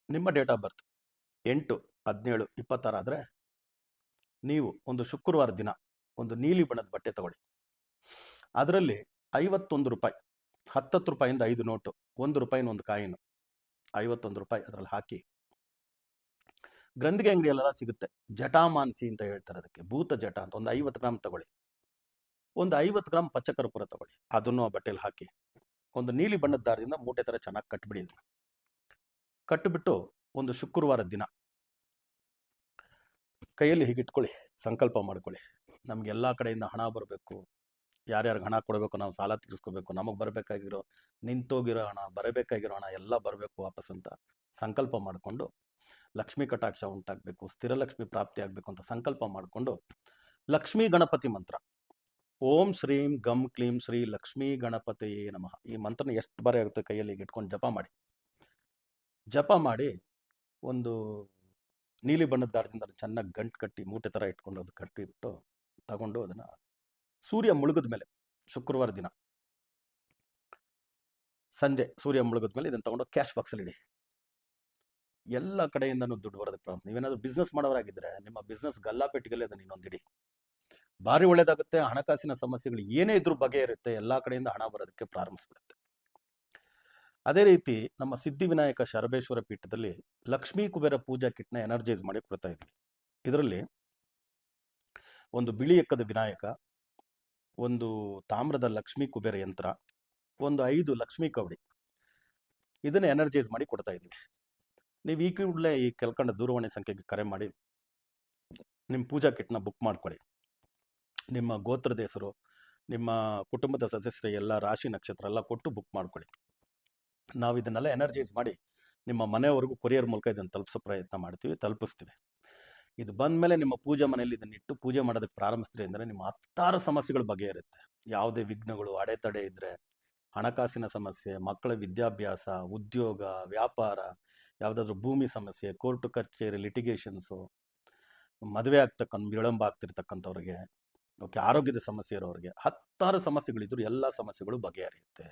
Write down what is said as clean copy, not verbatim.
ನಿಮ್ಮ date of birth 8/17/26 ಆದರೆ ನೀವು ಒಂದು ಶುಕ್ರವಾರ ದಿನ ಒಂದು ನೀಲಿ ಬಣ್ಣದ ಬಟ್ಟೆ ತಗೊಳ್ಳಿ. ಅದರಲ್ಲಿ 51 ರೂಪಾಯಿ, 10 ರೂಪಾಯಿಂದ 5 ನೋಟು, 1 ರೂಪಾಯಿನ ಒಂದು ಕಾಯಿನು, 51 ರೂಪಾಯಿ ಅದರಲ್ಲಿ ಹಾಕಿ, ಗ್ರಂಥಿಗೆ ಅಂಗಡಿಯಲ್ಲೆಲ್ಲ ಸಿಗುತ್ತೆ, ಜಟಾಮಾಂಸಿ ಅಂತ ಹೇಳ್ತಾರೆ ಅದಕ್ಕೆ, ಭೂತ ಜಟ ಅಂತ, ಒಂದು 50 ಗ್ರಾಮ್ ತಗೊಳ್ಳಿ. ಒಂದು 50 ಗ್ರಾಮ್ ಪಚ್ಚಕರ್ಪೂರ ತಗೊಳ್ಳಿ, ಅದನ್ನು ಆ ಬಟ್ಟೆಯಲ್ಲಿ ಹಾಕಿ ಒಂದು ನೀಲಿ ಬಣ್ಣದ ದಾರದಿಂದ ಮೂಟೆ ಥರ ಚೆನ್ನಾಗಿ ಕಟ್ಟಿಬಿಡಿ. ಕಟ್ಟಿಬಿಟ್ಟು ಒಂದು ಶುಕ್ರವಾರ ದಿನ ಕೈಯಲ್ಲಿ ಹೀಗಿಟ್ಕೊಳ್ಳಿ, ಸಂಕಲ್ಪ ಮಾಡ್ಕೊಳ್ಳಿ, ನಮಗೆಲ್ಲ ಕಡೆಯಿಂದ ಹಣ ಬರಬೇಕು, ಯಾರ್ಯಾರಿಗೆ ಹಣ ಕೊಡಬೇಕು, ನಾವು ಸಾಲ ತೀರಿಸ್ಕೋಬೇಕು, ನಮಗೆ ಬರಬೇಕಾಗಿರೋ ನಿಂತೋಗಿರೋ ಹಣ, ಬರಬೇಕಾಗಿರೋ ಹಣ ಎಲ್ಲ ಬರಬೇಕು ವಾಪಸ್ ಅಂತ ಸಂಕಲ್ಪ ಮಾಡಿಕೊಂಡು, ಲಕ್ಷ್ಮೀ ಕಟಾಕ್ಷ ಉಂಟಾಗಬೇಕು, ಸ್ಥಿರಲಕ್ಷ್ಮಿ ಪ್ರಾಪ್ತಿ ಆಗಬೇಕು ಅಂತ ಸಂಕಲ್ಪ ಮಾಡಿಕೊಂಡು, ಲಕ್ಷ್ಮೀ ಗಣಪತಿ ಮಂತ್ರ, ಓಂ ಶ್ರೀಂ ಗಂ ಕ್ಲೀಂ ಶ್ರೀ ಲಕ್ಷ್ಮೀ ಗಣಪತಿಯೇ ನಮಃ, ಈ ಮಂತ್ರನ ಎಷ್ಟು ಬಾರಿ ಆಗುತ್ತೆ ಕೈಯಲ್ಲಿ ಇಟ್ಕೊಂಡು ಜಪ ಮಾಡಿ ಒಂದು ನೀಲಿ ಬಣ್ಣದ ದಾರದಿಂದ ಚೆನ್ನಾಗಿ ಗಂಟು ಕಟ್ಟಿ ಮೂಟೆ ಥರ ಇಟ್ಕೊಂಡು ಅದು ಕಟ್ಟಿಬಿಟ್ಟು ತಗೊಂಡು ಅದನ್ನು ಸೂರ್ಯ ಮುಳುಗಿದ ಮೇಲೆ, ಶುಕ್ರವಾರ ದಿನ ಸಂಜೆ ಸೂರ್ಯ ಮುಳುಗಿದ ಮೇಲೆ ಇದನ್ನು ತಗೊಂಡು ಕ್ಯಾಶ್ ಬಾಕ್ಸಲ್ಲಿ ಇಡಿ. ಎಲ್ಲ ಕಡೆಯಿಂದನೂ ದುಡ್ಡು ಬರೋದಕ್ಕೆ ಪ್ರಾರಂಭ. ನೀವೇನಾದರೂ ಬಿಸ್ನೆಸ್ ಮಾಡೋರಾಗಿದ್ದರೆ ನಿಮ್ಮ ಬಿಸ್ನೆಸ್ ಗಲ್ಲಾಪೆಟ್ಟಿಗೆಲ್ಲೇ ಅದನ್ನು ಇನ್ನೊಂದಿಡಿ, ಭಾರಿ ಒಳ್ಳೇದಾಗುತ್ತೆ. ಹಣಕಾಸಿನ ಸಮಸ್ಯೆಗಳು ಏನೇ ಇದ್ರೂ ಬಗೆಯಿರುತ್ತೆ, ಎಲ್ಲ ಕಡೆಯಿಂದ ಹಣ ಬರೋದಕ್ಕೆ ಪ್ರಾರಂಭಿಸ್ಬಿಡುತ್ತೆ. ಅದೇ ರೀತಿ ನಮ್ಮ ಸಿದ್ಧಿವಿನಾಯಕ ಶರಬೇಶ್ವರ ಪೀಠದಲ್ಲಿ ಲಕ್ಷ್ಮೀ ಕುಬೇರ ಪೂಜಾ ಕಿಟ್ನ ಎನರ್ಜೈಸ್ ಮಾಡಿ ಕೊಡ್ತಾ ಇದ್ವಿ. ಇದರಲ್ಲಿ ಒಂದು ಬಿಳಿ ಎಕ್ಕದ ವಿನಾಯಕ, ಒಂದು ತಾಮ್ರದ ಲಕ್ಷ್ಮೀ ಕುಬೇರ ಯಂತ್ರ, ಒಂದು 5 ಲಕ್ಷ್ಮೀ ಕವಡಿ, ಇದನ್ನು ಎನರ್ಜೈಸ್ ಮಾಡಿ ಕೊಡ್ತಾ ಇದ್ದೀವಿ. ನೀವು ಈ ಕೂಡಲೇ ಈ ಕೆಲ್ಕೊಂಡ ದೂರವಾಣಿ ಸಂಖ್ಯೆಗೆ ಕರೆ ಮಾಡಿ ನಿಮ್ಮ ಪೂಜಾ ಕಿಟ್ನ ಬುಕ್ ಮಾಡ್ಕೊಳ್ಳಿ. ನಿಮ್ಮ ಗೋತ್ರದ ಹೆಸರು, ನಿಮ್ಮ ಕುಟುಂಬದ ಸದಸ್ಯರ ಎಲ್ಲ ರಾಶಿ ನಕ್ಷತ್ರ ಎಲ್ಲ ಕೊಟ್ಟು ಬುಕ್ ಮಾಡ್ಕೊಳ್ಳಿ. ನಾವು ಇದನ್ನೆಲ್ಲ ಎನರ್ಜೈಸ್ ಮಾಡಿ ನಿಮ್ಮ ಮನೆಯವರೆಗೂ ಕೊರಿಯರ್ ಮೂಲಕ ಇದನ್ನು ತಲುಪಿಸೋ ಪ್ರಯತ್ನ ಮಾಡ್ತೀವಿ, ತಲುಪಿಸ್ತೀವಿ. ಇದು ಬಂದ ಮೇಲೆ ನಿಮ್ಮ ಪೂಜೆ ಮನೆಯಲ್ಲಿ ಇದನ್ನಿಟ್ಟು ಪೂಜೆ ಮಾಡೋದಕ್ಕೆ ಪ್ರಾರಂಭಿಸ್ತೀರಿ ಅಂದರೆ ನಿಮ್ಮ 10 ಸಮಸ್ಯೆಗಳು ಬಗೆಹರುತ್ತೆ. ಯಾವುದೇ ವಿಘ್ನಗಳು, ಅಡೆತಡೆ ಇದ್ದರೆ, ಹಣಕಾಸಿನ ಸಮಸ್ಯೆ, ಮಕ್ಕಳ ವಿದ್ಯಾಭ್ಯಾಸ, ಉದ್ಯೋಗ, ವ್ಯಾಪಾರ, ಯಾವುದಾದ್ರೂ ಭೂಮಿ ಸಮಸ್ಯೆ, ಕೋರ್ಟು ಕಚೇರಿ ಲಿಟಿಗೇಷನ್ಸು, ಮದುವೆ ಆಗ್ತಕ್ಕಂಥ ವಿಳಂಬ ಆಗ್ತಿರ್ತಕ್ಕಂಥವ್ರಿಗೆ, ಓಕೆ, ಆರೋಗ್ಯದ ಸಮಸ್ಯೆ ಇರೋರಿಗೆ 10 ಸಮಸ್ಯೆಗಳಿದ್ರು ಎಲ್ಲ ಸಮಸ್ಯೆಗಳು ಬಗೆಹರಿಯುತ್ತೆ.